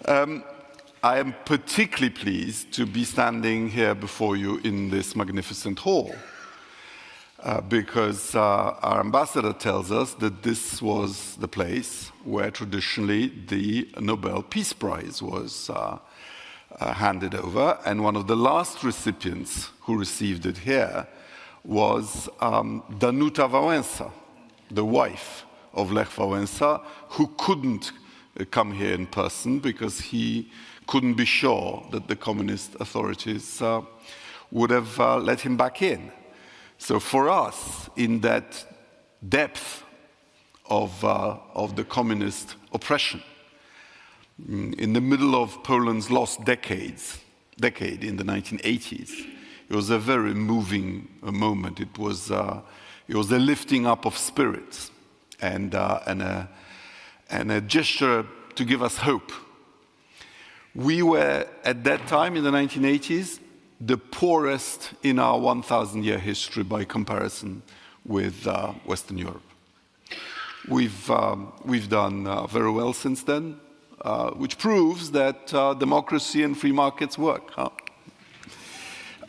I am particularly pleased to be standing here before you in this magnificent hall, because our ambassador tells us that this was the place where traditionally the Nobel Peace Prize was handed over, and one of the last recipients who received it here was Danuta Wałęsa, the wife of Lech Wałęsa, who couldn't come here in person because he couldn't be sure that the communist authorities would have let him back in. So for us, in that depth of the communist oppression, in the middle of Poland's lost decade in the 1980s, it was a very moving moment. It was a lifting up of spirits and a gesture to give us hope. We were, at that time in the 1980s, the poorest in our 1,000-year history by comparison with Western Europe. We've done very well since then, which proves that democracy and free markets work.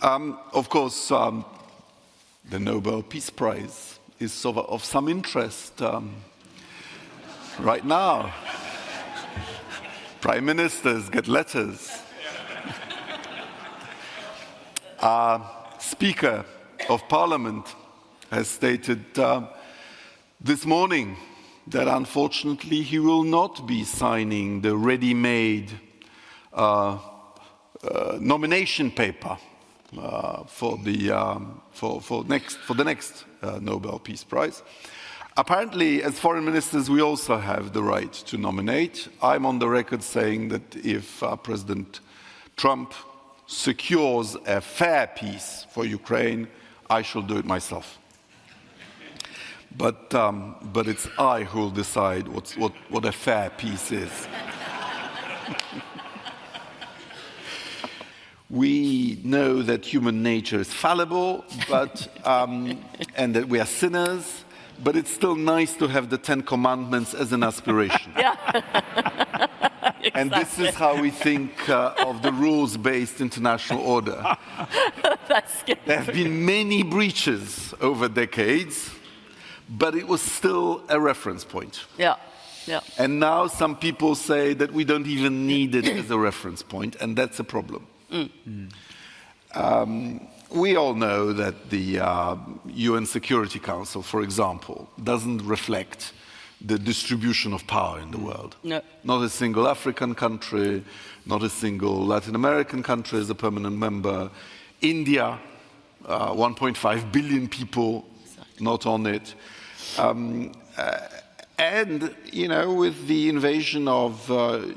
Of course, the Nobel Peace Prize is of some interest right now. Prime ministers get letters. Our Speaker of Parliament has stated this morning that unfortunately he will not be signing the ready-made nomination paper for the next Nobel Peace Prize. Apparently, as foreign ministers, we also have the right to nominate. I'm on the record saying that if President Trump secures a fair peace for Ukraine, I shall do it myself. But it's I who will decide what a fair peace is. We know that human nature is fallible, and that we are sinners, but it's still nice to have the 10 Commandments as an aspiration. Yeah. Exactly. And this is how we think of the rules-based international order. That's good. There have been many breaches over decades, but it was still a reference point. Yeah, yeah. And now some people say that we don't even need it as a reference point, and that's a problem. We all know that the UN Security Council, for example, doesn't reflect the distribution of power in the world. No. Not a single African country, not a single Latin American country is a permanent member. India, 1.5 billion people, not on it. And, you know, with the invasion of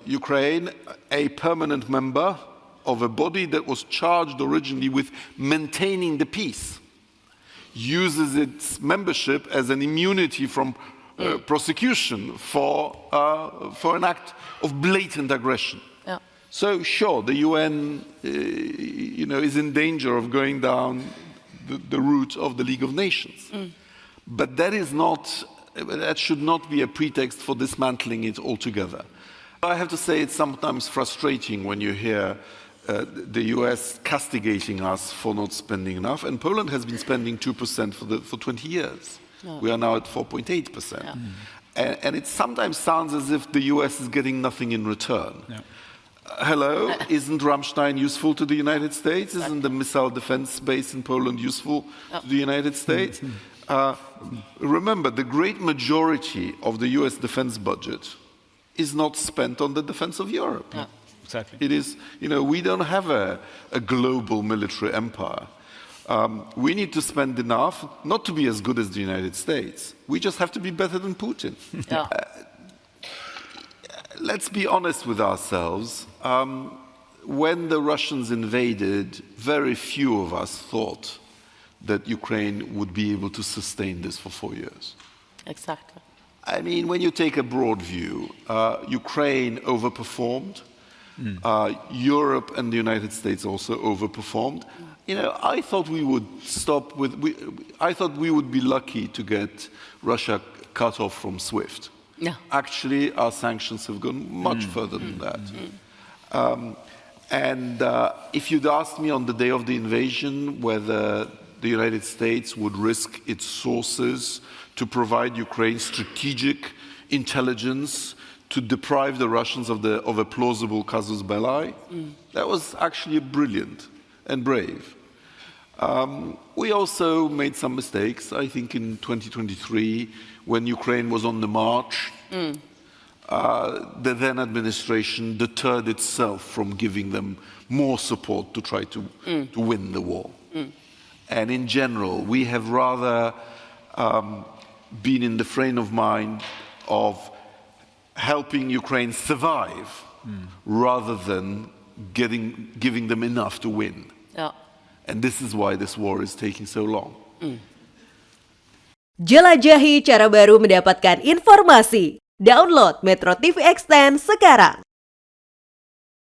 Ukraine, a permanent member of a body that was charged originally with maintaining the peace uses its membership as an immunity from prosecution for an act of blatant aggression. Yeah. So sure, the UN you know, is in danger of going down the route of the League of Nations. But that should not be a pretext for dismantling it altogether. I have to say it's sometimes frustrating when you hear the US castigating us for not spending enough, and Poland has been spending 2% for 20 years. No. We are now at 4.8%. Yeah. And it sometimes sounds as if the US is getting nothing in return. Yeah. Hello, isn't Ramstein useful to the United States? Exactly. Isn't the missile defense base in Poland useful to the United States? Remember, the great majority of the US defense budget is not spent on the defense of Europe. Yeah. Exactly. It is, you know, we don't have a global military empire. We need to spend enough not to be as good as the United States. We just have to be better than Putin. Yeah. Let's be honest with ourselves. When the Russians invaded, very few of us thought that Ukraine would be able to sustain this for 4 years. Exactly. I mean, when you take a broad view, Ukraine overperformed. Europe and the United States also overperformed. You know, I thought we would stop with. I thought we would be lucky to get Russia cut off from SWIFT. Yeah. Actually, our sanctions have gone much further than that. If you'd asked me on the day of the invasion whether the United States would risk its sources to provide Ukraine strategic intelligence to deprive the Russians of a plausible casus belli, that was actually brilliant and brave. We also made some mistakes. I think in 2023, when Ukraine was on the march, the then administration deterred itself from giving them more support to try to win the war. And in general, we have rather been in the frame of mind of helping Ukraine survive rather than giving them enough to win. Yeah. And this is why this war is taking so long. Jelajahi cara baru mendapatkan informasi. Download Metro TV Extend sekarang.